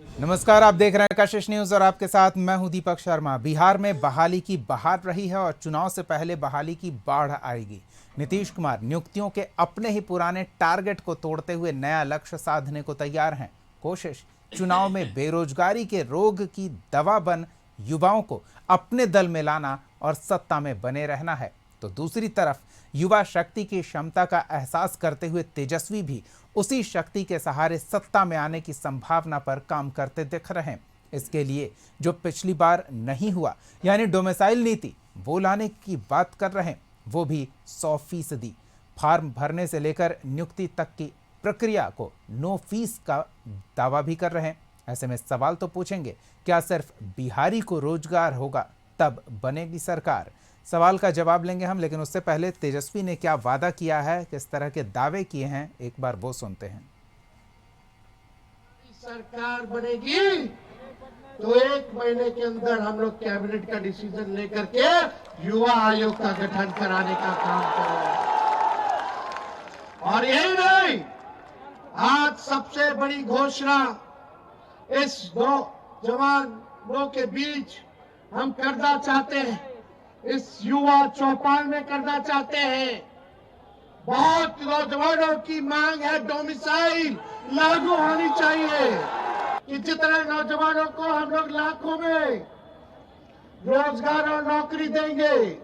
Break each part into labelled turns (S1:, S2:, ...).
S1: नमस्कार, आप देख रहे हैं कशिश न्यूज और आपके साथ मैं हूं दीपक शर्मा। बिहार में बहाली की बहार रही है और चुनाव से पहले बहाली की बाढ़ आएगी। नीतीश कुमार नियुक्तियों के अपने ही पुराने टारगेट को तोड़ते हुए नया लक्ष्य साधने को तैयार हैं। कोशिश चुनाव में बेरोजगारी के रोग की दवा बन युवाओं को अपने दल में लाना और सत्ता में बने रहना है। तो दूसरी तरफ युवा शक्ति की क्षमता का एहसास करते हुए तेजस्वी भी उसी शक्ति के सहारे सत्ता में आने की संभावना पर काम करते दिख रहे हैं। इसके लिए जो पिछली बार नहीं हुआ, यानी डोमिसाइल नीति, वो लाने की बात कर रहे हैं, वो भी 100%। फॉर्म भरने से लेकर नियुक्ति तक की प्रक्रिया को नो फीस का दावा भी कर रहे हैं। ऐसे में सवाल तो पूछेंगे, क्या सिर्फ बिहारी को रोजगार होगा तब बनेगी सरकार? सवाल का जवाब लेंगे हम, लेकिन उससे पहले तेजस्वी ने क्या वादा किया है, किस तरह के दावे किए हैं, एक बार वो सुनते हैं।
S2: सरकार बनेगी तो 1 महीने के अंदर हम लोग कैबिनेट का डिसीजन लेकर के युवा आयोग का गठन कराने का काम करेंगे। और यही नहीं, आज सबसे बड़ी घोषणा इस नौजवानों के बीच हम करना चाहते हैं, इस युवा चौपाल में करना चाहते हैं। बहुत नौजवानों की मांग है डोमिसाइल लागू होनी चाहिए कि जितने नौजवानों को हम लोग लाखों में रोजगार और नौकरी देंगे।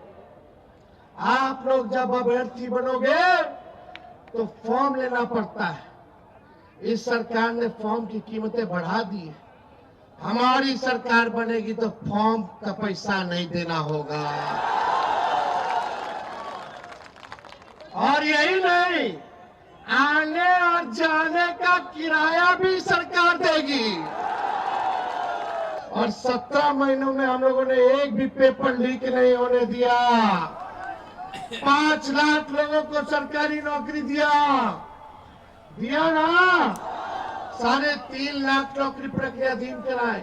S2: आप लोग जब अभ्यर्थी बनोगे तो फॉर्म लेना पड़ता है। इस सरकार ने फॉर्म की कीमतें बढ़ा दी है। हमारी सरकार बनेगी तो फॉर्म का पैसा नहीं देना होगा। और यही नहीं, आने और जाने का किराया भी सरकार देगी। और 17 महीनों में हम लोगों ने एक भी पेपर लीक नहीं होने दिया। 5 लाख लोगों को सरकारी नौकरी दिया ना। 3.5 लाख नौकरी प्रक्रियाधीन कराए।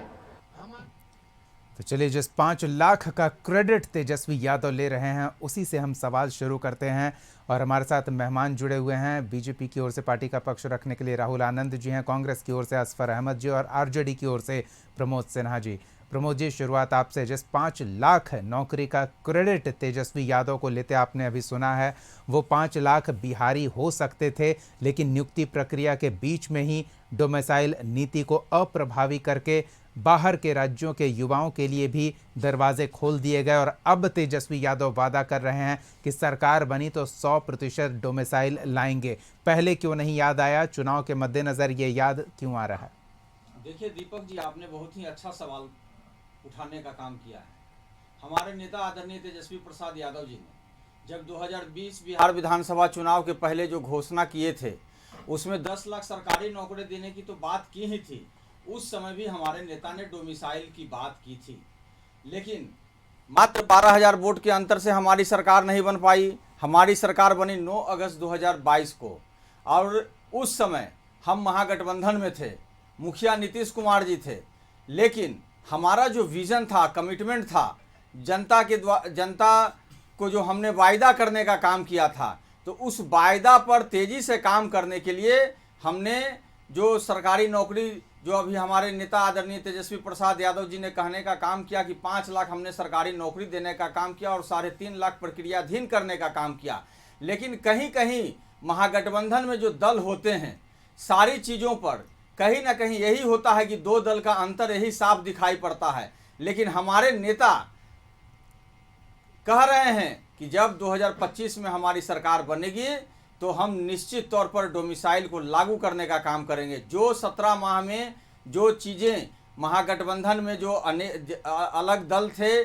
S1: तो चलिए, जिस 5 लाख का क्रेडिट तेजस्वी यादव ले रहे हैं उसी से हम सवाल शुरू करते हैं। और हमारे साथ मेहमान जुड़े हुए हैं। बीजेपी की ओर से पार्टी का पक्ष रखने के लिए राहुल आनंद जी हैं, कांग्रेस की ओर से असफर अहमद जी और आरजेडी की ओर से प्रमोद सिन्हा जी। प्रमोद जी, शुरुआत आपसे। जिस 5 लाख नौकरी का क्रेडिट तेजस्वी यादव को लेते आपने अभी सुना है, वो 5 लाख बिहारी हो सकते थे, लेकिन नियुक्ति प्रक्रिया के बीच में ही डोमिसाइल नीति को अप्रभावी करके बाहर के राज्यों के युवाओं के लिए भी दरवाजे खोल दिए गए। और अब तेजस्वी यादव वादा कर रहे हैं कि सरकार बनी तो 100% डोमिसाइल लाएंगे। पहले क्यों नहीं याद आया? चुनाव के मद्देनजर ये याद क्यों आ रहा है?
S3: देखिए दीपक जी, आपने बहुत ही अच्छा सवाल उठाने का काम किया है। हमारे नेता आदरणीय तेजस्वी प्रसाद यादव जी ने जब 2020 बिहार विधानसभा चुनाव के पहले जो घोषणा किए थे, उसमें 10 लाख सरकारी नौकरी देने की तो बात की ही थी। उस समय भी हमारे नेता ने डोमिसाइल की बात की थी, लेकिन मात्र 12,000 वोट के अंतर से हमारी सरकार नहीं बन पाई। हमारी सरकार बनी 9 अगस्त 2022 को, और उस समय हम महागठबंधन में थे, मुखिया नीतीश कुमार जी थे। लेकिन हमारा जो विजन था, कमिटमेंट था, जनता को जो हमने वायदा करने का काम किया था, तो उस वायदा पर तेजी से काम करने के लिए हमने जो सरकारी नौकरी, जो अभी हमारे नेता आदरणीय तेजस्वी प्रसाद यादव जी ने कहने का काम किया कि 5 लाख हमने सरकारी नौकरी देने का काम किया और 3.5 लाख प्रक्रियाधीन करने का काम किया। लेकिन कहीं कहीं महागठबंधन में जो दल होते हैं, सारी चीज़ों पर कहीं ना कहीं यही होता है कि 2 दल का अंतर यही साफ दिखाई पड़ता है। लेकिन हमारे नेता कह रहे हैं कि जब 2025 में हमारी सरकार बनेगी तो हम निश्चित तौर पर डोमिसाइल को लागू करने का काम करेंगे। जो 17 माह में जो चीज़ें महागठबंधन में जो अलग दल थे,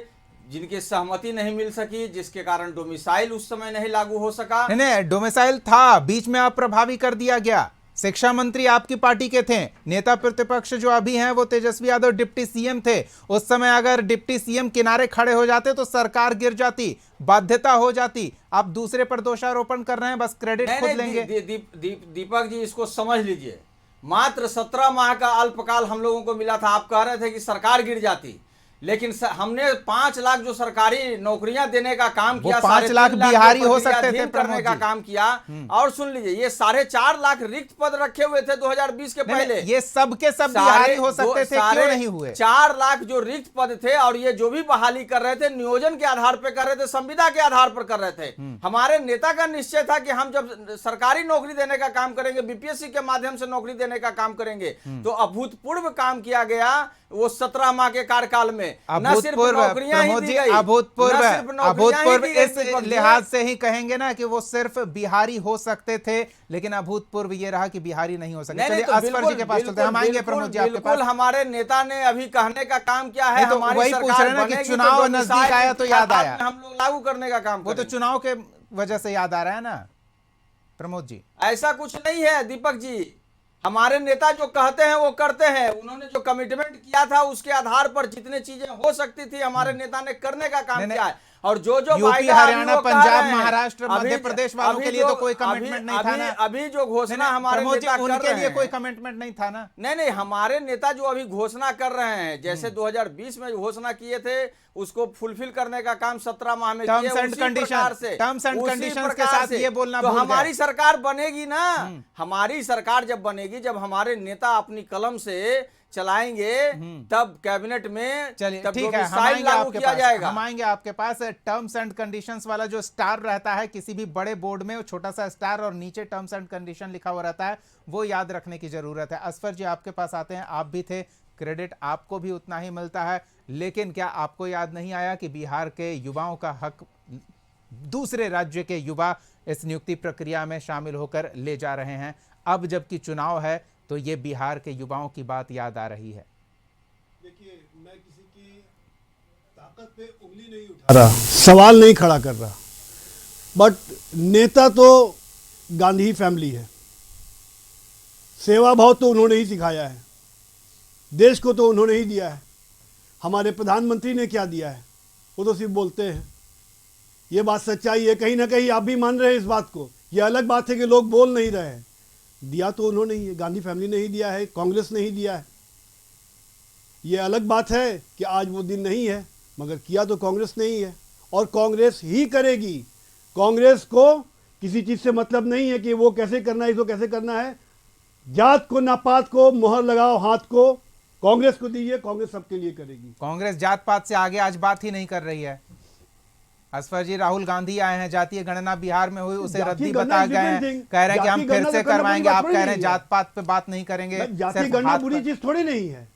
S3: जिनकी सहमति नहीं मिल सकी, जिसके कारण डोमिसाइल उस समय नहीं लागू हो सका।
S1: नहीं, डोमिसाइल था, बीच में अप्रभावी कर दिया गया। शिक्षा मंत्री आपकी पार्टी के थे। नेता प्रतिपक्ष जो अभी हैं वो तेजस्वी यादव डिप्टी सीएम थे। उस समय अगर डिप्टी सीएम किनारे खड़े हो जाते तो सरकार गिर जाती, बाध्यता हो जाती। आप दूसरे पर दोषारोपण कर रहे हैं, बस क्रेडिट खुद लेंगे।
S3: दीपक जी, इसको समझ लीजिए। मात्र 17 माह का अल्पकाल हम लोगों को मिला था। आप कह रहे थे कि सरकार गिर जाती। लेकिन हमने 5 लाख जो सरकारी नौकरियां देने का काम
S1: वो
S3: किया,
S1: 5 लाख
S3: 3.5 लाख
S1: बिहारी हो
S3: प्रक्रिया
S1: सकते थे
S3: अधीन करने
S1: प्रमोद
S3: का
S1: जी।
S3: काम किया। और सुन लीजिए, ये 4.5 लाख रिक्त पद रखे हुए थे 2020 के पहले।
S1: ये सब के सब बिहारी हो सकते थे, क्यों नहीं हुए?
S3: 4 लाख जो रिक्त पद थे, और ये जो भी बहाली कर रहे थे नियोजन के आधार पर कर रहे थे, संविदा के आधार पर कर रहे थे। हमारे नेता का निश्चय था कि हम जब सरकारी नौकरी देने का काम करेंगे, बीपीएससी के माध्यम से नौकरी देने का काम करेंगे, तो अभूतपूर्व काम किया गया वो 17 माह के कार्यकाल में। न सिर्फ नौकरियां ही दी गई,
S1: अभूतपूर्व इस लिहाज से ही कहेंगे ना कि वो सिर्फ बिहारी हो सकते थे, लेकिन अभूतपूर्व ये रहा कि बिहारी नहीं हो सकते। चलिए असफर जी के पास चलते हैं, हम आएंगे प्रमोद जी आपके पास।
S3: हमारे नेता ने अभी कहने का काम किया है,
S1: तो वही पूछ रहे हैं ना कि चुनाव नजदीक आया तो याद आया,
S3: हम लोग लागू करने का काम।
S1: वो तो चुनाव के वजह से याद आ रहा है ना प्रमोद जी।
S3: ऐसा कुछ नहीं है दीपक जी, हमारे नेता जो कहते हैं वो करते हैं। उन्होंने जो कमिटमेंट किया था उसके आधार पर जितनी चीजें हो सकती थी हमारे नेता ने करने का काम किया है। और जो
S1: यूपी, हरियाणा, पंजाब, महाराष्ट्र, मध्य प्रदेश वालों के लिए तो कोई कमिटमेंट नहीं था ना।
S3: अभी जो घोषणा हमारे नेता
S1: उनके लिए कोई कमिटमेंट नहीं था ना।
S3: नहीं, हमारे नेता जो अभी घोषणा कर रहे हैं, जैसे 2020 में घोषणा किए थे, उसको फुलफिल करने का काम 17 माह में किए।
S1: टर्म्स एंड कंडीशंस के साथ ये बोलना
S3: तो हमारी सरकार बनेगी ना। हमारी सरकार जब बनेगी, जब हमारे नेता अपनी कलम से चलाएंगे, तब कैबिनेट में
S1: चलिए
S3: तब
S1: ठीक है, हम आएंगे आपके पास, हम आएंगे आपके पास। टर्म्स एंड कंडीशंस वाला जो स्टार रहता है किसी भी बड़े बोर्ड में, वो छोटा सा स्टार और नीचे टर्म्स एंड कंडीशन लिखा हुआ रहता है, वो याद रखने की जरूरत है। असफर जी आपके पास आते हैं, आप भी थे, क्रेडिट आपको भी उतना ही मिलता है, लेकिन क्या आपको याद नहीं आया कि बिहार के युवाओं का हक दूसरे राज्य के युवा इस नियुक्ति प्रक्रिया में शामिल होकर ले जा रहे हैं? अब जबकि चुनाव है तो ये बिहार के युवाओं की बात याद आ रही है।
S4: देखिए, मैं किसी की ताकत पे उंगली नहीं उठा रहा, सवाल नहीं खड़ा कर रहा, बट नेता तो गांधी फैमिली है, सेवा भाव तो उन्होंने ही सिखाया है, देश को तो उन्होंने ही दिया है। हमारे प्रधानमंत्री ने क्या दिया है? वो तो सिर्फ बोलते हैं। ये बात सच्चाई है, कहीं ना कहीं आप भी मान रहे हैं इस बात को। ये अलग बात है कि लोग बोल नहीं रहे हैं। दिया तो उन्होंने ही है, गांधी फैमिली ने ही दिया है, कांग्रेस ने ही दिया है। ये अलग बात है कि आज वो दिन नहीं है, मगर किया तो कांग्रेस ने ही है और कांग्रेस ही करेगी। कांग्रेस को किसी चीज़ से मतलब नहीं है कि वो कैसे करना है, इसको कैसे करना है। जात को ना पात को मोहर लगाओ हाथ को, कांग्रेस को दीजिए, कांग्रेस सबके लिए करेगी।
S1: कांग्रेस जात पात से आगे आज बात ही नहीं कर रही है। असफर जी, राहुल गांधी आए हैं, जातीय गणना बिहार में हुई, उसे रद्दी बता गए हैं, कह रहे हैं कि हम फिर से करवाएंगे। आप कह रहे हैं जात पात पे बात नहीं करेंगे।
S4: जातीय गणना बुरी चीज थोड़ी नहीं है।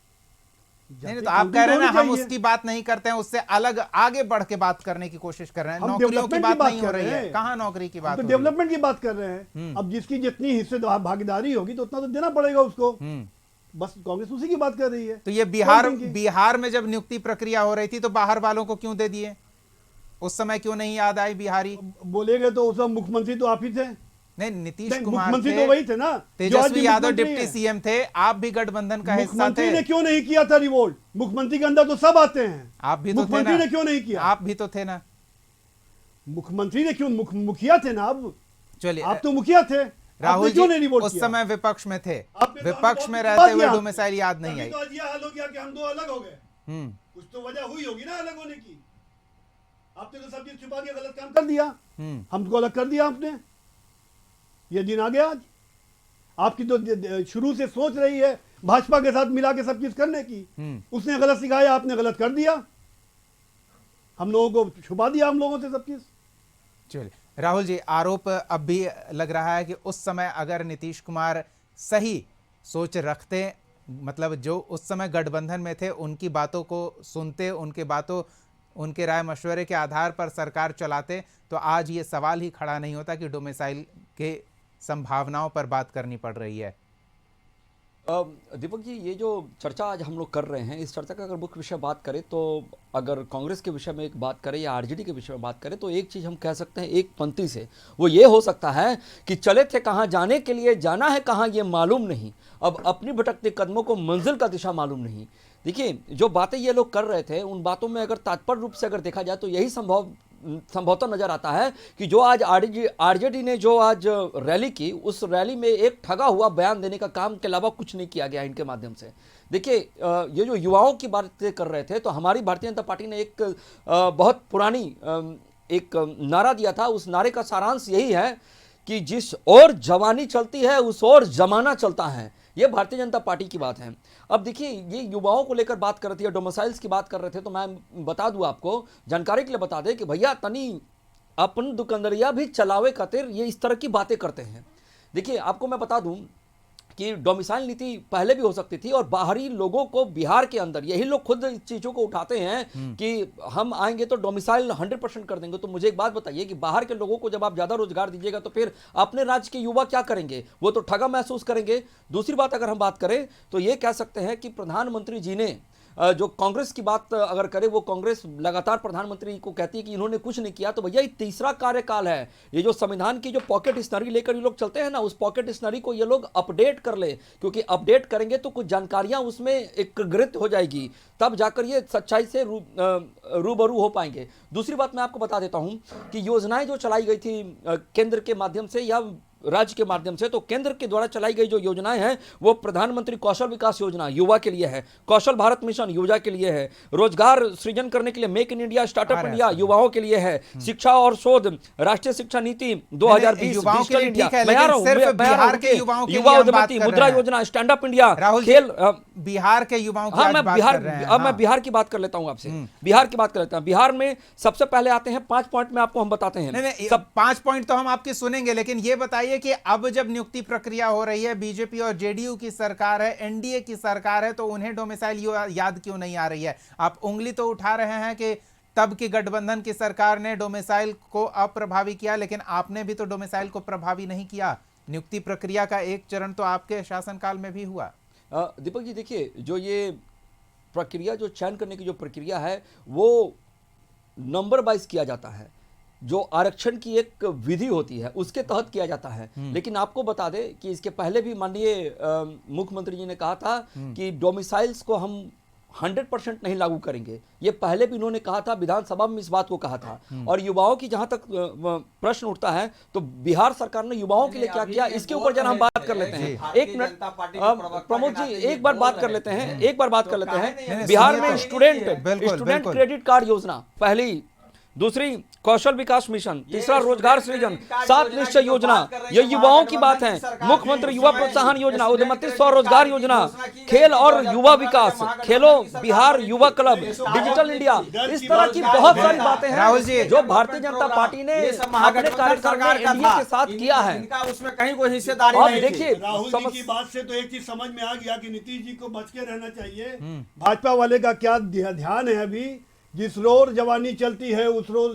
S1: नहीं तो आप कह रहे हैं ना हम उसकी बात नहीं करते हैं, उससे अलग आगे बढ़ के बात करने की कोशिश कर रहे हैं। नौकरियों की बात नहीं हो रही है, कहाँ नौकरी की बात?
S4: तो डेवलपमेंट की बात कर रहे हैं। अब जिसकी जितनी हिस्सेदार भागीदारी होगी तो उतना तो देना पड़ेगा उसको। बस कांग्रेस उसी की बात कर रही है।
S1: तो ये बिहार में जब नियुक्ति प्रक्रिया हो रही थी तो बाहर वालों को क्यों दे दिए? उस समय क्यों नहीं याद आई बिहारी?
S4: बोलेंगे तो उस समय मुख्यमंत्री तो आप ही थे।
S1: नहीं, नीतीश कुमार
S4: मुख्यमंत्री तो वही थे ना,
S1: तेजस्वी यादव डिप्टी सीएम थे, आप भी गठबंधन का हिस्सा थे।
S4: मुख्यमंत्री ने क्यों नहीं किया था रिवोल्ट? मुख्यमंत्री के अंदर तो सब आते हैं।
S1: आप भी तो थे ना?
S4: मुख्यमंत्री ने क्यों नहीं किया?
S1: आप भी तो थे ना?
S4: मुख्यमंत्री ने क्यों? मुखिया थे ना अब।
S1: चलिए,
S4: आप तो मुखिया थे।
S1: राहुल जी उस समय विपक्ष में थे, विपक्ष में रहते हुए डोमिसाइल याद नहीं आई।
S4: तो आज ये हाल हो गया कि हम दो अलग हो गए। कुछ तो वजह हुई होगी ना अलग होने की। आपने तो सब चीज छुपा के गलत काम कर दिया, हमको अलग कर दिया आपने। ये दिन आ गया आज। आपकी तो शुरू से सोच रही है भाजपा के साथ मिला के सब चीज करने की। उसने गलत सिखाया, आपने गलत कर दिया, हम लोगों को छुपा दिया, हम लोगों से सब चीज।
S1: चलिए राहुल जी, आरोप अब भी लग रहा है कि उस समय अगर नीतीश कुमार सही सोच रखते, मतलब जो उस समय गठबंधन में थे उनकी बातों को सुनते, उनके राय मशवरे के आधार पर सरकार चलाते, तो आज ये सवाल ही खड़ा नहीं होता कि डोमिसाइल के संभावनाओं पर बात करनी पड़ रही है।
S5: दीपक जी, ये जो चर्चा आज हम लोग कर रहे हैं, इस चर्चा का अगर मुख्य विषय बात करें तो अगर कांग्रेस के विषय में एक बात करें या आरजेडी के विषय में बात करें तो एक चीज़ हम कह सकते हैं एक पंक्ति से, वो ये हो सकता है कि चले थे कहाँ जाने के लिए, जाना है कहाँ ये मालूम नहीं, अब अपनी भटकते कदमों को मंजिल का दिशा मालूम नहीं। देखिए, जो बातें ये लोग कर रहे थे उन बातों में अगर तात्पर्य रूप से अगर देखा जाए तो यही संभवतः नजर आता है कि जो आज आरजेडी ने जो आज रैली की, उस रैली में एक ठगा हुआ बयान देने का काम के अलावा कुछ नहीं किया गया इनके माध्यम से। देखिए ये जो युवाओं की बातें कर रहे थे, तो हमारी भारतीय जनता पार्टी ने एक बहुत पुरानी एक नारा दिया था। उस नारे का सारांश यही है कि जिस ओर जवानी चलती है उस ओर जमाना चलता है। ये भारतीय जनता पार्टी की बात है। अब देखिए, ये युवाओं को लेकर बात कर रही थी, डोमिसाइल्स की बात कर रहे थे, तो मैं बता दूं आपको, जानकारी के लिए बता दें कि भैया तनी अपन दुकानदारिया भी चलावे खातिर ये इस तरह की बातें करते हैं। देखिए, आपको मैं बता दूं कि डोमिसाइल नीति पहले भी हो सकती थी, और बाहरी लोगों को बिहार के अंदर यही लोग खुद इस चीज़ों को उठाते हैं कि हम आएंगे तो डोमिसाइल 100% कर देंगे। तो मुझे एक बात बताइए कि बाहर के लोगों को जब आप ज़्यादा रोजगार दीजिएगा तो फिर अपने राज्य के युवा क्या करेंगे? वो तो ठगा महसूस करेंगे। दूसरी बात अगर हम बात करें तो ये कह सकते हैं कि प्रधानमंत्री जी ने जो कांग्रेस की बात अगर करें, वो कांग्रेस लगातार प्रधानमंत्री को कहती है कि इन्होंने कुछ नहीं किया। तो भैया ये तीसरा कार्यकाल है। ये जो संविधान की जो पॉकेट स्टनरी लेकर ये लोग चलते हैं ना, उस पॉकेट स्टनरी को ये लोग अपडेट कर ले, क्योंकि अपडेट करेंगे तो कुछ जानकारियां उसमें एकत्रित हो जाएगी, तब जाकर ये सच्चाई से रूबरू हो पाएंगे। दूसरी बात मैं आपको बता देता हूं कि योजनाएं जो चलाई गई थी केंद्र के माध्यम से या राज्य के माध्यम से, तो केंद्र के द्वारा चलाई गई जो योजनाएं हैं वो प्रधानमंत्री कौशल विकास योजना युवा के लिए है, कौशल भारत मिशन युवा के लिए है, रोजगार सृजन करने के लिए make in India startup India युवाओं के लिए है, शिक्षा और शोध राष्ट्रीय शिक्षा नीति 2020 डिजिटल इंडिया, युवा उद्यमी मुद्रा योजना, स्टैंड अप इंडिया, खेल,
S1: बिहार के युवाओं की
S5: हाँ,
S1: आज
S5: मैं
S1: बात
S5: बिहार
S1: कर रहे हैं।
S5: अब मैं बिहार की बात कर लेता हूं आपसे। बिहार की बात कर लेता हूं। बिहार में सबसे पहले आते हैं 5 पॉइंट में आपको हम बताते हैं।
S1: नहीं, 5 पॉइंट तो हम आपके सुनेंगे, लेकिन ये बताइए कि अब जब नियुक्ति प्रक्रिया हो रही है, बीजेपी और जेडीयू की सरकार है, एनडीए की सरकार है, तो उन्हें डोमिसाइल याद क्यों नहीं आ रही है? आप उंगली तो उठा रहे हैं कि तब की गठबंधन की सरकार ने डोमिसाइल को अप्रभावी किया, लेकिन आपने भी तो डोमिसाइल को प्रभावी नहीं किया। नियुक्ति प्रक्रिया का एक चरण तो आपके शासनकाल में भी हुआ।
S5: दीपक जी, देखिए, जो ये प्रक्रिया, जो चयन करने की जो प्रक्रिया है, वो नंबर वाइज किया जाता है। जो आरक्षण की एक विधि होती है उसके तहत किया जाता है। लेकिन आपको बता दें कि इसके पहले भी माननीय मुख्यमंत्री जी ने कहा था कि डोमिसाइल्स को हम 100% नहीं लागू करेंगे। ये पहले भी इन्होंने कहा था, विधानसभा में इस बात को कहा था। और युवाओं की जहां तक प्रश्न उठता है, तो बिहार सरकार ने युवाओं के लिए क्या किया, इसके ऊपर जरा हम बात कर लेते हैं। 1 मिनट प्रमोद जी, एक बार बात कर लेते हैं। बिहार में स्टूडेंट क्रेडिट कार्ड योजना पहली, दूसरी कौशल विकास मिशन, तीसरा रोजगार सृजन, 7 निश्चय योजना, ये युवाओं की बात है। मुख्यमंत्री युवा प्रोत्साहन योजना, उद्यमिता स्वरोजगार योजना, खेल और युवा विकास, खेलो बिहार युवा क्लब, डिजिटल इंडिया, इस तरह की बहुत सारी बातें हैं जो भारतीय जनता पार्टी ने अपने कार्यकाल में एनडीए के साथ किया है।
S3: उसमें कहीं कोई हिस्सेदारी
S5: और
S3: नहीं
S5: देखिए,
S4: राहुल जी की बात से तो एक चीज समझ में आ गया कि नीतीश जी को बच के रहना चाहिए। भाजपा वाले का क्या ध्यान है, अभी जिस रोज जवानी चलती है उस रोज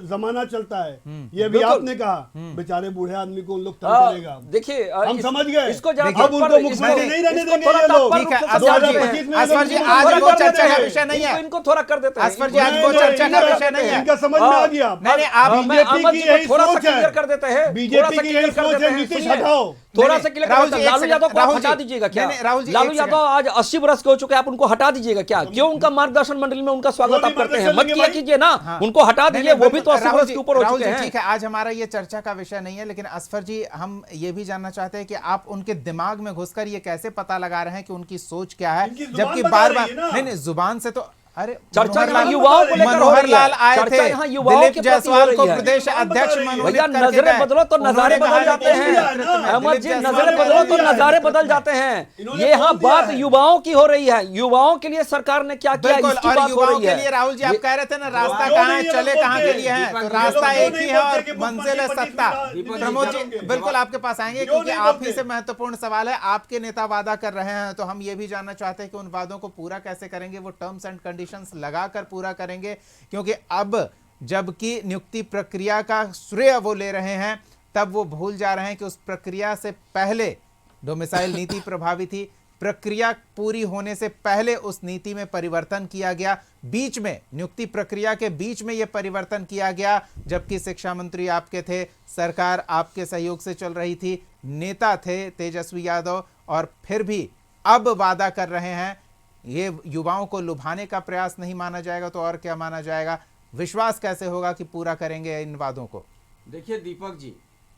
S4: जमाना चलता है। ये भी आपने कहा, बेचारे बूढ़े आदमी को उन लोग तंग करेगा।
S5: देखिए,
S4: हम समझ गए,
S5: इसको
S4: अब उनको मुख्यमंत्री नहीं रहने देंगे ये लोग।
S1: ठीक है, असफर जी, आज वो चर्चा का विषय नहीं है।
S5: इनको थोड़ा कर देते हैं।
S1: असफर जी, आज वो चर्चा का विषय नहीं है।
S4: इनका समझ में आ गया।
S1: नहीं, आप
S4: बीजेपी की यही
S5: थोड़ा सा
S4: सोच है,
S5: क्लियर कर देते हैं।
S4: बीजेपी की यही सोच है, नीतीश हटाओ।
S5: थोड़ा सा क्लियर कर, लालू यादव को हटा दीजिएगा क्या? लालू यादव आज 80 वर्ष के हो चुके हैं, आप उनको हटा दीजिएगा क्या? क्यों उनका मार्गदर्शन मंडली में उनका स्वागत आप करते हैं? मत किया कीजिए ना, उनको हटा दीजिए, वो भी तो 80 वर्ष के ऊपर हो चुके हैं।
S1: ठीक है, आज हमारा ये चर्चा का विषय नहीं है, लेकिन असफर जी, हम ये भी जानना चाहते हैं कि आप उनके दिमाग में घुसकर ये कैसे पता लगा रहे हैं कि उनकी सोच क्या है, जबकि बार बार नहीं, जुबान से तो अरे
S5: चर्चा यहाँ युवाओं को लेकर हो रही है।
S1: लाल आए थे,
S5: यहाँ युवाओं
S1: दिलीप
S5: के
S1: जायसवाल को
S5: प्रति
S1: प्रदेश अध्यक्ष
S5: भैया, नजरें बदलो तो नजारे बदल जाते हैं। अहमद जी, नजरें बदलो तो नजारे बदल जाते हैं। ये यहाँ बात युवाओं की हो रही है। युवाओं के लिए सरकार ने क्या किया, इसकी बात हो रही है।
S1: राहुल जी, आप कह रहे थे ना, रास्ता कहाँ है, चले कहाँ के लिए है, तो रास्ता एक ही है और मंजिल है सत्ता। प्रमोद जी, बिल्कुल आपके पास आएंगे, क्योंकि आप ही से महत्वपूर्ण सवाल है। आपके नेता वादा कर रहे हैं, तो हम ये भी जानना चाहते हैं कि उन वादों को पूरा कैसे करेंगे, वो टर्म्स एंड कंडीशंस लगाकर पूरा करेंगे, क्योंकि अब जबकि नियुक्ति प्रक्रिया का श्रेय वो ले रहे हैं, तब वो भूल जा रहे हैं कि उस प्रक्रिया से पहले डोमिसाइल नीति प्रभावी थी। प्रक्रिया पूरी होने से पहले उस नीति में परिवर्तन किया गया, बीच में नियुक्ति प्रक्रिया के बीच में यह परिवर्तन किया गया, जबकि शिक्षा मंत्री आपके थे, सरकार आपके सहयोग से चल रही थी, नेता थे तेजस्वी यादव, और फिर भी अब वादा कर रहे हैं। ये युवाओं को लुभाने का प्रयास नहीं माना जाएगा तो और क्या माना जाएगा? विश्वास कैसे होगा कि पूरा करेंगे इन वादों को?
S3: देखिए दीपक जी,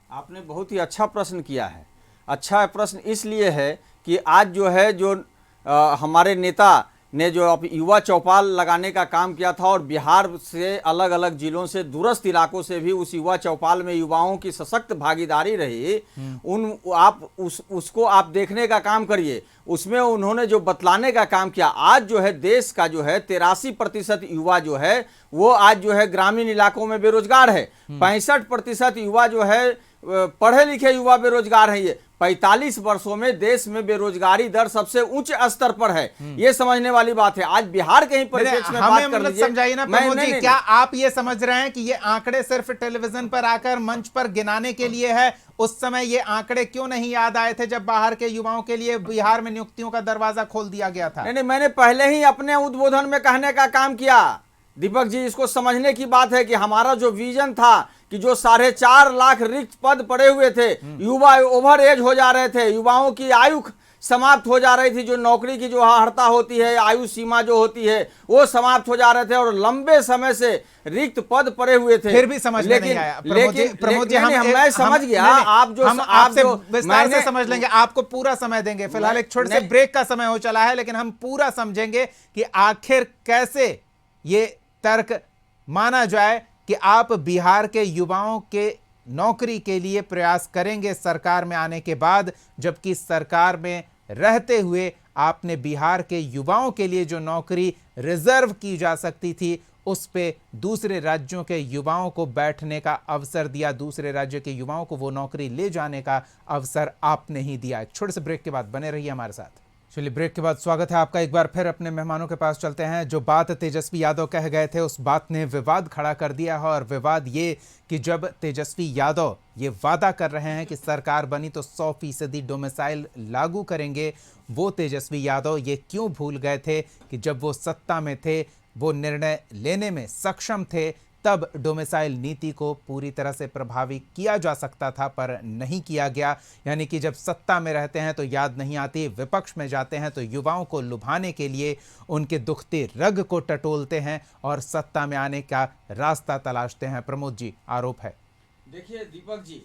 S3: आपने बहुत ही अच्छा प्रश्न किया है। अच्छा प्रश्न इसलिए है कि आज जो है, जो हमारे नेता ने जो युवा चौपाल लगाने का काम किया था और बिहार से अलग अलग जिलों से दूरस्थ इलाकों से भी उस युवा चौपाल में युवाओं की सशक्त भागीदारी रही। उसको आप देखने का काम करिए। उसमें उन्होंने जो बतलाने का काम किया, आज जो है देश का जो है 83% युवा जो है वो आज जो है ग्रामीण इलाकों में बेरोजगार है। 65% युवा जो है पढ़े लिखे युवा बेरोजगार है। ये 45 वर्षों में देश में बेरोजगारी दर सबसे उच्च स्तर पर है। ये समझने वाली बात है। आज बिहार के ही परिप्रेक्ष्य में बात कर लीजिए।
S1: समझाइए ना प्रमोद जी, क्या आप ये समझ रहे हैं कि ये आंकड़े सिर्फ टेलीविजन पर आकर मंच पर गिनाने के लिए है? उस समय ये आंकड़े क्यों नहीं याद आए थे जब बाहर के युवाओं के लिए बिहार में नियुक्तियों का दरवाजा खोल दिया गया था?
S3: नहीं, मैंने पहले ही अपने उद्बोधन में कहने का काम किया। दीपक जी, इसको समझने की बात है कि हमारा जो विजन था कि जो 4.5 लाख रिक्त पद पड़े हुए थे, युवा ओवर एज हो जा रहे थे, युवाओं की आयु समाप्त हो जा रही थी, जो नौकरी की जो हड़ता होती है, आयु सीमा जो होती है वो समाप्त हो जा रहे थे और लंबे समय से रिक्त पद पड़े हुए थे।
S1: फिर भी समझ में नहीं आया प्रमोद जी।
S3: मैं समझ गया। आप जो
S1: हम आपसे विस्तार से समझ लेंगे, आपको पूरा समय देंगे। फिलहाल एक छोटे से ब्रेक का समय हो चला है, लेकिन हम पूरा समझेंगे कि आखिर कैसे ये तर्क माना जाए कि आप बिहार के युवाओं के नौकरी के लिए प्रयास करेंगे सरकार में आने के बाद, जबकि सरकार में रहते हुए आपने बिहार के युवाओं के लिए जो नौकरी रिजर्व की जा सकती थी उस पे दूसरे राज्यों के युवाओं को बैठने का अवसर दिया, दूसरे राज्य के युवाओं को वो नौकरी ले जाने का अवसर आपने ही दिया। एक छोटे से ब्रेक के बाद बने रहिए हमारे साथ। चलिए, ब्रेक के बाद स्वागत है आपका। एक बार फिर अपने मेहमानों के पास चलते हैं। जो बात तेजस्वी यादव कह गए थे उस बात ने विवाद खड़ा कर दिया है, और विवाद ये कि जब तेजस्वी यादव ये वादा कर रहे हैं कि सरकार बनी तो 100% डोमिसाइल लागू करेंगे, वो तेजस्वी यादव ये क्यों भूल गए थे कि जब वो सत्ता में थे, वो निर्णय लेने में सक्षम थे, तब डोमिसाइल नीति को पूरी तरह से प्रभावी किया जा सकता था, पर नहीं किया गया। यानी कि जब सत्ता में रहते हैं तो याद नहीं आती, विपक्ष में जाते हैं तो युवाओं को लुभाने के लिए उनके दुखते रग को टटोलते हैं और सत्ता में आने का रास्ता तलाशते हैं। प्रमोद जी, आरोप है।
S3: देखिए दीपक जी,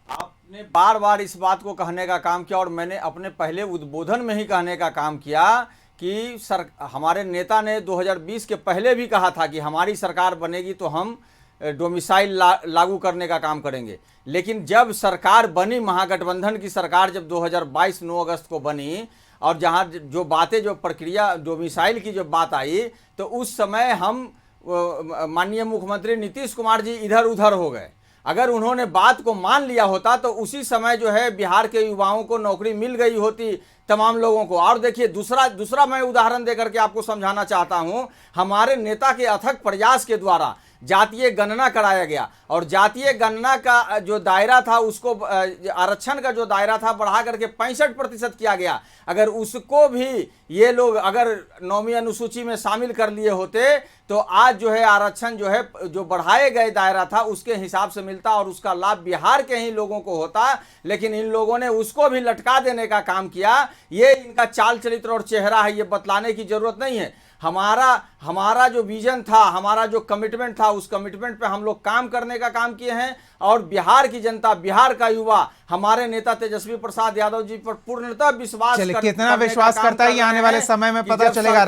S3: आपने बार बार इस बात को कहने का काम किया और मैंने अपने पहले उद्बोधन में ही कहने का काम किया कि हमारे नेता ने 2020 के पहले भी कहा था कि हमारी सरकार बनेगी तो हम डोमिसाइल लागू करने का काम करेंगे। लेकिन जब सरकार बनी, महागठबंधन की सरकार जब 2022 9 अगस्त को बनी और जहां जो बातें, जो प्रक्रिया डोमिसाइल की जो बात आई, तो उस समय हम माननीय मुख्यमंत्री नीतीश कुमार जी इधर उधर हो गए। अगर उन्होंने बात को मान लिया होता तो उसी समय जो है बिहार के युवाओं को नौकरी मिल गई होती, तमाम लोगों को। और देखिए, दूसरा मैं उदाहरण देकर के आपको समझाना चाहता हूं। हमारे नेता के अथक प्रयास के द्वारा जातीय गणना कराया गया और जातीय गणना का जो दायरा था उसको, आरक्षण का जो दायरा था, बढ़ा करके 65% किया गया। अगर उसको भी ये लोग अगर 9वीं अनुसूची में शामिल कर लिए होते तो आज जो है आरक्षण जो है, जो बढ़ाए गए दायरा था उसके हिसाब से मिलता और उसका लाभ बिहार के ही लोगों को होता। लेकिन इन लोगों ने उसको भी लटका देने का काम किया। ये इनका चाल चरित्र और चेहरा है, ये बतलाने की जरूरत नहीं है। हमारा जो विजन था, हमारा जो कमिटमेंट था, उस कमिटमेंट पे हम लोग काम करने का काम किए हैं और बिहार की जनता, बिहार का युवा हमारे नेता तेजस्वी प्रसाद यादव जी पर पूर्णतः विश्वास
S1: कितना विश्वास करता है, ये आने वाले समय में पता चलेगा।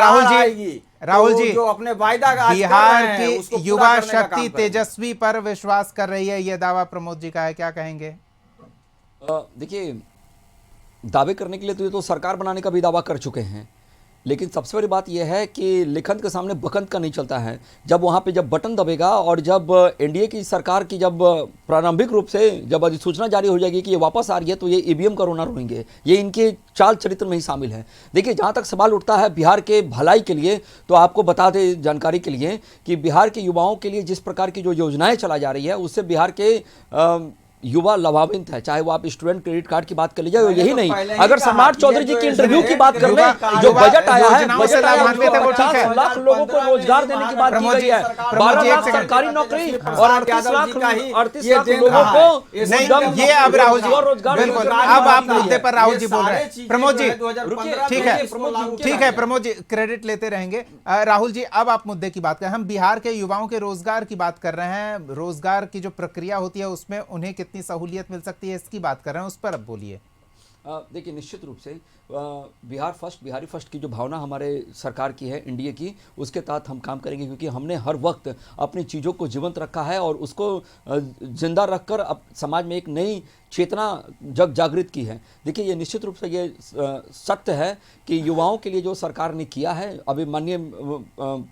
S1: राहुल जी
S3: जो अपने वायदा का
S1: बिहार की युवा शक्ति तेजस्वी पर विश्वास कर रही है, ये दावा प्रमोद जी का है, क्या कहेंगे?
S5: देखिए, दावे करने के लिए तो ये तो सरकार बनाने का भी दावा कर चुके हैं, लेकिन सबसे बड़ी बात यह है कि लिखंत के सामने बकंत का नहीं चलता है। जब वहाँ पे जब बटन दबेगा और जब एनडीए की सरकार की जब प्रारंभिक रूप से जब अधिसूचना जारी हो जाएगी कि ये वापस आ रही है, तो ये ईवीएम का रोना रोएंगे। ये इनके चाल चरित्र में ही शामिल है। देखिए, जहाँ तक सवाल उठता है बिहार के भलाई के लिए, तो आपको बता दें जानकारी के लिए कि बिहार के युवाओं के लिए जिस प्रकार की जो योजनाएँ चला जा रही है उससे बिहार के युवा लाभान्वित है। चाहे वो आप स्टूडेंट क्रेडिट कार्ड की बात कर लीजिए, यही नहीं, अगर सम्राट चौधरी जी की इंटरव्यू की बात कर ले, जो बजट आया है, बजट आया है 50 लाख लोगों को रोजगार देने की बात की गई है, 12 लाख सरकारी नौकरी और 38 लाख लोगों को।
S1: ये अब राहुल जी, बिल्कुल, अब आप मुद्दे पर राहुल जी बोल रहे हैं। प्रमोद जी, ठीक है प्रमोद जी, क्रेडिट लेते रहेंगे। राहुल जी, अब आप मुद्दे की बात करें। हम बिहार के युवाओं के रोजगार की बात कर रहे हैं, रोजगार की जो प्रक्रिया होती है उसमें उन्हें कितनी सहूलियत मिल सकती है, इसकी बात कर रहे हैं, उस पर अब बोलिए।
S5: देखिए, निश्चित रूप से बिहार फर्स्ट, बिहारी फर्स्ट की जो भावना हमारे सरकार की है, एनडीए की, उसके तहत हम काम करेंगे, क्योंकि हमने हर वक्त अपनी चीज़ों को जीवंत रखा है और उसको जिंदा रखकर अब समाज में एक नई चेतना जागृत की है। देखिए, ये निश्चित रूप से ये सत्य है कि युवाओं के लिए जो सरकार ने किया है, अभी माननीय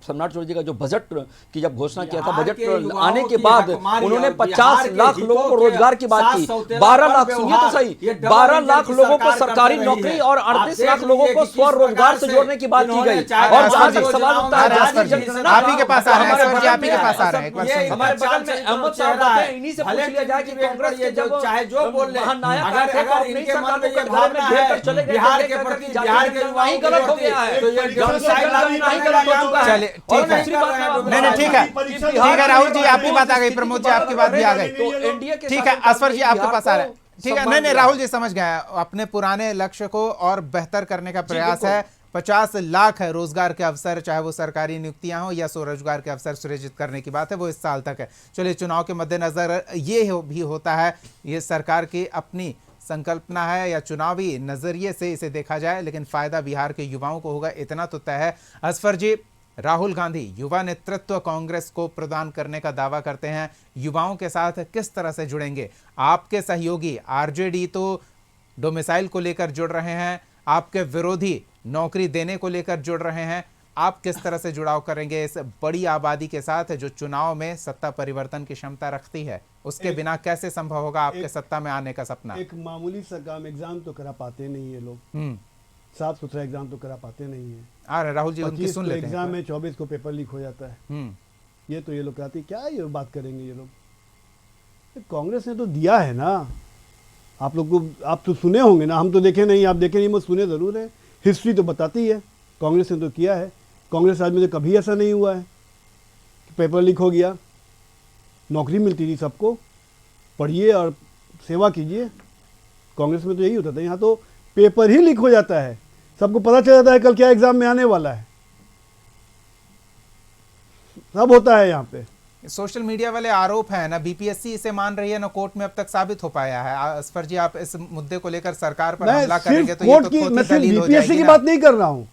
S5: सम्राट चौधरी जी का जो बजट की जब घोषणा किया था, बजट आने के बाद उन्होंने 50 लाख लोगों को रोजगार की बात की, 12 लाख, सुनिए तो सही, 12 लाख लोगों को सरकारी नौकरी और 38 लाख लोगों को स्वरोजगार से जोड़ने की बात की गई। और जहां तक सवाल उठता है,
S1: आप ही के पास आ रहे हैं सर जी, आप ही के पास आ रहे हैं, एक बार सुनिए।
S5: हमारे बगल में अहमद साहब बैठे हैं, इन्हीं से पूछ लिया जाए कि कांग्रेस के जब
S3: चाहे जो बोल ले,
S5: अगर इनके मन में ये भावना है बिहार के प्रति, बिहार के युवा ही गलत हो गया है, तो ये नहीं गलत हो चुका है।
S1: चलिए, ठीक है, नहीं ठीक है, ठीक है राहुल जी, आपकी बात आ गई, प्रमोद जी आपकी बात भी आ गई,
S5: तो एनडीए के
S1: ठीक है, असफर जी आपके पास आ रहे हैं, ठीक है, नहीं राहुल जी समझ गए, अपने पुराने लक्ष्य को और बेहतर करने का प्रयास है। 50 लाख है रोजगार के अवसर, चाहे वो सरकारी नियुक्तियां हो या स्वरोजगार के अवसर सृजित करने की बात है, वो इस साल तक है। चलिए, चुनाव के मद्देनजर ये भी होता है, ये सरकार की अपनी संकल्पना है या चुनावी नजरिए से इसे देखा जाए, लेकिन फायदा बिहार के युवाओं को होगा, इतना तो तय है। असफर जी, राहुल गांधी युवा नेतृत्व कांग्रेस को प्रदान करने का दावा करते हैं, युवाओं के साथ किस तरह से जुड़ेंगे? आपके सहयोगी आरजेडी तो डोमिसाइल को लेकर जुड़ रहे हैं, आपके विरोधी नौकरी देने को लेकर जुड़ रहे हैं, आप किस तरह से जुड़ाव करेंगे इस बड़ी आबादी के साथ जो चुनाव में सत्ता परिवर्तन की क्षमता रखती है? उसके बिना कैसे संभव होगा आपके सत्ता में आने का सपना?
S4: एक मामूली सा काम, एग्जाम तो करा पाते नहीं है लोग, साफ सुथरा एग्जाम तो करा पाते नहीं है।
S1: आ रहे राहुल जी, उनकी सुन लेते हैं।
S4: एग्जाम में 24 को पेपर लीक हो जाता है, ये तो ये लोग कहते हैं, क्या ये बात करेंगे ये लोग? कांग्रेस ने तो दिया है ना, आप लोग को, आप तो सुने होंगे ना, हम तो देखे नहीं, आप देखे नहीं, मैं सुने जरूर है। हिस्ट्री तो बताती है, कांग्रेस ने तो किया है। कांग्रेस राज में तो कभी ऐसा नहीं हुआ है कि पेपर लीक हो गया, नौकरी मिलती थी सबको, पढ़िए और सेवा कीजिए। कांग्रेस में तो यही होता था, यहाँ तो पेपर ही लीक हो जाता है, सबको पता चल जाता है कल क्या एग्जाम में आने वाला है, सब होता है यहाँ पे।
S1: सोशल मीडिया वाले आरोप हैं ना, बीपीएससी इसे मान रही है ना, कोर्ट में अब तक साबित हो पाया है। असफर जी, आप इस मुद्दे को लेकर सरकार पर हमला करेंगे तो ये तो
S4: मैं सिर्फ बीपीएससी की बात नहीं कर रहा हूँ,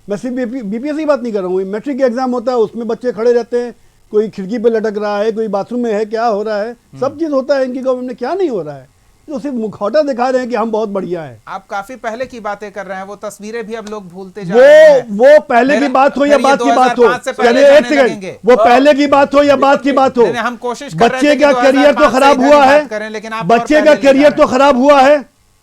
S4: मैं सिर्फ बीपीएससी की बात नहीं कर रहा हूँ। मैट्रिक एग्जाम होता है, उसमें बच्चे खड़े रहते हैं, कोई खिड़की पे लटक रहा है, कोई बाथरूम में है, क्या हो रहा है, सब चीज होता है। इनकी गवर्नमेंट में क्या नहीं हो रहा है, तो सिर्फ मुखौटा दिखा रहे हैं कि हम बहुत बढ़िया हैं।
S1: आप काफी पहले की बातें कर रहे हैं, वो तस्वीरें भी अब लोग भूलते जा रहे हैं।
S4: वो पहले की बात हो या बात की बात हो, चलिए एक सेकंड, वो पहले की बात हो या बात की बात हो,
S1: हम कोशिश कर रहे
S4: बच्चे
S1: हैं
S4: का करियर तो खराब हुआ है,
S1: लेकिन
S4: बच्चे का करियर तो खराब हुआ है,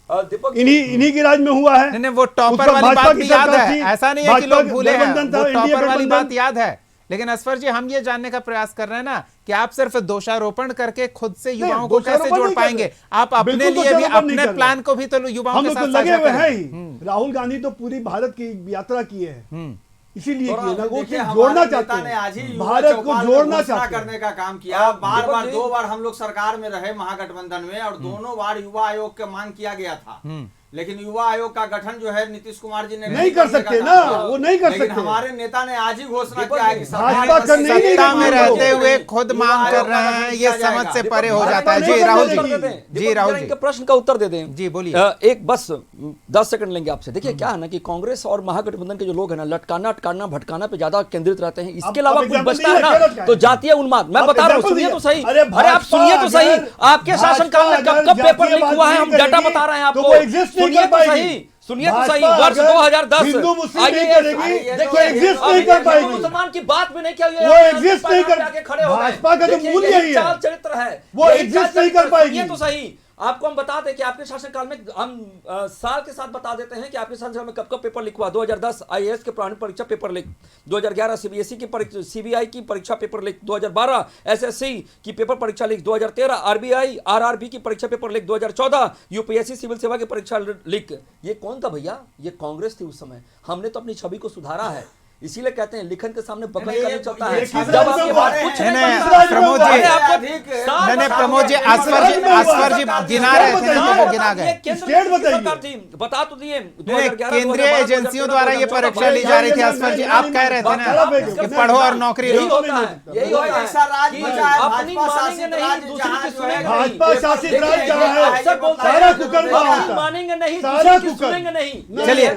S4: इन्हीं के राज में हुआ है।
S1: नहीं, वो टॉपर वाली बात भी याद है, ऐसा नहीं है कि लोग भूले हैं, वो टॉपर वाली बात याद है। लेकिन असफर जी, हम ये जानने का प्रयास कर रहे हैं ना कि आप सिर्फ दोषारोपण करके खुद से युवाओं को कैसे जोड़ पाएंगे? आप अपने लिए भी, अपने प्लान को भी तो युवाओं के साथ
S4: लगे हुए हैं ही। राहुल गांधी तो पूरी भारत की यात्रा किए हैं, इसीलिए किए ना, वो जोड़ना चाहते हैं, भारत को जोड़ना चाहते हैं,
S3: करने का काम किया। बार बार 2 बार हम लोग सरकार में रहे महागठबंधन में, और दोनों बार युवा आयोग का मांग किया गया था, लेकिन युवा आयोग का गठन जो है नीतीश कुमार जी ने
S4: नहीं कर सकते ना, वो नहीं कर सकते।
S3: हमारे नेता ने आज ही घोषणा किया है कि
S4: भाजपा का नहीं,
S1: सत्ता में रहते हुए खुद मांग कर रहे हैं, ये समझ से परे हो जाता है। जी राहुल जी
S5: इनके प्रश्न का उत्तर दे दें।
S1: जी बोलिए।
S5: एक बस 10 सेकंड लेंगे आपसे। देखिए क्या है ना कि कांग्रेस और महागठबंधन के जो लोग हैं ना, लटकाना अटकाना भटकाना पे ज्यादा केंद्रित रहते हैं। इसके अलावा कुछ बचता है ना तो जातीय उन्माद। मैं बता रहा हूँ, सुनिए तो सही, अरे आप सुनिए तो सही, आपके शासनकाल में कब कब पेपर लीक हुआ है, हम डाटा बता रहे हैं आपको, सुनिए तो सही, सुनिए तो सही। वर्ष 2010
S4: हिंदू मुस्लिम नहीं करेगी, देखो एग्जिस्ट नहीं कर पाएगी,
S5: मुसलमान की बात भी नहीं किया,
S4: वो एग्जिस्ट नहीं कर, भाजपा का तो मूल्य यही है,
S5: चरित्र है,
S4: वो एग्जिस्ट नहीं कर पाएगी।
S5: ये तो सही। आपको हम बता दें कि आपके शासनकाल में, हम साल के साथ बता देते हैं कि आपके शासनकाल में कब कब पेपर लीक हुआ। 2010 आईएएस के प्रारंभिक परीक्षा पेपर लीक, 2011 सीबीएसई की परीक्षा, सीबीआई की परीक्षा पेपर लीक, 2012 एसएससी की पेपर परीक्षा लीक, 2013 आरबीआई आरआरबी की परीक्षा पेपर लीक, 2014 यूपीएससी सिविल सेवा की परीक्षा लीक। ये कौन था भैया? ये कांग्रेस थी उस समय। हमने तो अपनी छवि को सुधारा है। इसीलिए कहते हैं लिखन के सामने बकल
S3: नहीं,
S5: का
S3: ये-
S5: नहीं चलता
S3: ये
S5: है।
S3: ठीक
S5: जब
S4: है,
S5: आपके
S4: सब
S5: पास
S4: है।
S5: कुछ
S1: नहीं,
S5: नहीं
S1: नहीं,
S5: बनता है,
S1: प्रमोद जी,
S5: अरे आपको
S3: ठीक है।
S5: साल
S1: नहीं,
S5: बता
S1: प्रमोद जी,
S5: दिए।
S1: असफर जी गिना रहे थे ना, तो वो गिना गए।
S4: स्टेट बताइए।
S5: बता तो दिए
S1: नहीं, केंद्रीय एजेंसियों द्वारा ये परीक्षा ली जा रही थी। असफर जी, आप कह रहे थे ना कि पढ़ो और नौकरी
S5: यही
S1: लो।
S5: होता है, यही होता है
S3: ऐसा राज
S5: कि
S3: बचा है,
S5: अपनी
S3: भाजपा
S5: मानेंगे
S3: शासित
S5: नहीं,
S3: राज्य
S5: दूसरी
S3: जहाँ
S5: की
S3: जो
S5: सुनेंगे
S3: है,
S5: नहीं।
S4: भाजपा शासित
S5: देखिए,
S4: राज्य जहाँ है,
S5: अक्सर बोलते
S4: सारा
S5: हैं,
S4: कुकर्मा
S5: अपनी
S4: होता है।
S5: मानेंगे नहीं,
S4: सारा
S5: दूसरी की
S4: कुकर्म।
S5: सुनेंगे नहीं।
S1: चलिए,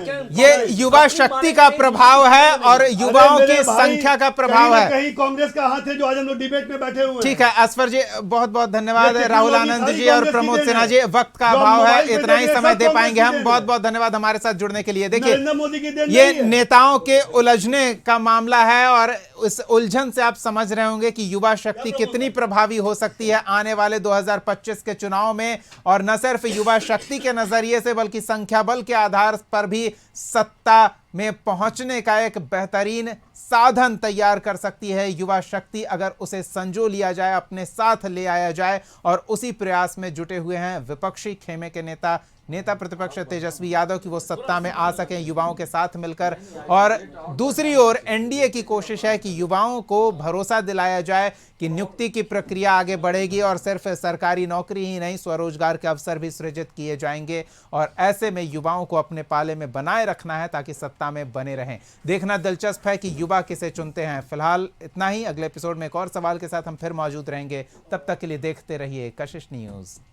S1: ये युवा शक्ति का प्रभाव है और युवाओं
S4: अरे
S1: की
S4: मेरे भाई,
S1: संख्या का प्रभाव
S4: कहीं ना
S1: है।
S4: कहीं कांग्रेस का हाथ है जो आज हम लोग डिबेट में बैठे हुए हैं।
S1: ठीक है असफर जी, बहुत बहुत धन्यवाद।
S4: ये
S1: राहुल
S4: टेक्नोलॉजी
S1: आनंद
S4: सारी
S1: जी और
S4: कांग्रेस की
S1: प्रमोद
S4: देन
S1: सिन्हा
S4: है।
S1: जी, वक्त का
S4: जो
S1: अभाव है,
S4: मोबाइल पे
S1: इतना ही
S4: देख रहे
S1: समय
S4: हैं,
S1: दे
S4: सब
S1: पाएंगे
S4: कांग्रेस
S1: हम।
S4: की देन
S1: बहुत
S4: है।
S1: बहुत धन्यवाद हमारे साथ जुड़ने के लिए।
S4: नरेंद्र
S1: देखिए,
S4: मोदी की देन
S1: ये
S4: नहीं है।
S1: नेताओं के उलझने का मामला है और इस उलझन से आप समझ रहे होंगे कि युवा शक्ति कितनी प्रभावी हो सकती है आने वाले 2025 के चुनाव में। और न सिर्फ युवा शक्ति के नजरिए से बल्कि संख्या बल के आधार पर भी सत्ता में पहुंचने का एक बेहतरीन साधन तैयार कर सकती है युवा शक्ति, अगर उसे संजो लिया जाए, अपने साथ ले आया जाए। और उसी प्रयास में जुटे हुए हैं विपक्षी खेमे के नेता प्रतिपक्ष तेजस्वी यादव की वो सत्ता में आ सकें युवाओं के साथ मिलकर। और दूसरी ओर एनडीए की कोशिश है कि युवाओं को भरोसा दिलाया जाए कि नियुक्ति की प्रक्रिया आगे बढ़ेगी और सिर्फ सरकारी नौकरी ही नहीं, स्वरोजगार के अवसर भी सृजित किए जाएंगे। और ऐसे में युवाओं को अपने पाले में बनाए रखना है ताकि सत्ता में बने रहें। देखना दिलचस्प है कि युवा किसे चुनते हैं। फिलहाल इतना ही। अगले एपिसोड में एक और सवाल के साथ हम फिर मौजूद रहेंगे। तब तक के लिए देखते रहिए कशिश न्यूज़।